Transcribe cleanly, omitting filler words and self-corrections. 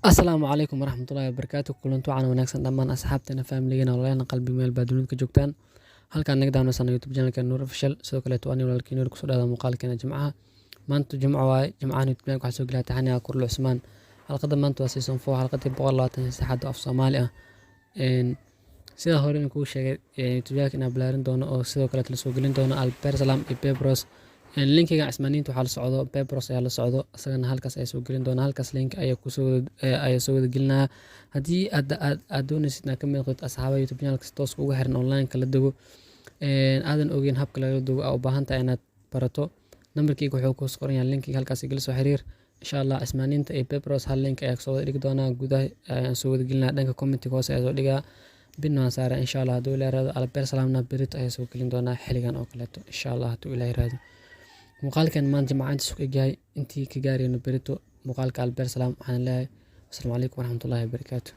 Asalaamu calaykum waraxmatullaahi wabarakaatuh. Kulanti wacan wanaagsan dhammaan asxaabteena, familygana, walaalahena qalbi meel baa dunida ka joogtaan. Halkaan naga daawanaysan YouTube channelkeena Nuur Official. Sidoo kale waa aniga walaalkiin Nuur kusoo dhawaada muuqaalkeena Jimcaha. Maanta Jimco waaye. Jimcahan YouTube waxaa soo gelaya taxaniga Kurle Cusmaan. Halqada maanta waa season 4, halqadii 123 af Soomaali ah. Sida hore in kuu sheegay YouTube inaan balaarin doono oo sidoo kale la soo gelin doono Alper Salam iyo Pebros. linkiga Cismaaniinta waxaa la socdo Pebros ayaa la socdo, asagana halkaas ay soo gelin doona. Halkaas link ayaa soo wada gelinaya. Haddii aad doonaysid inaad ka mid noqotid asxaabta YouTube channel toos ugu xiran online kala duwo aadan ogeyn habka laga duwo u baahan tahay inaad barato, nambarkayga wuxuu ku soo qoran yahay linkiga, halkaas igala soo xiriir. Insha Allah Cismaaniinta iyo Pebros hal link ayaa soo wada dhigi doona, gudaha ayaan soo wada gelinaa, dhanka comment hoose ayaa soo dhigaa bin waan saaray. Insha Allah hadduu Ilaahay raado Alper Salamna berito ayaa soo gelin doona xiligan oo kaleeto. Insha Allah hadduu Ilaahay raado muuqaalkan maanta Jimcaha inta suuq gaay intii ka gaarayno berito muuqaalka Alper Salam waxaan leeyahay assalaamu calaykum waraxmatullaahi wabarakaatuh.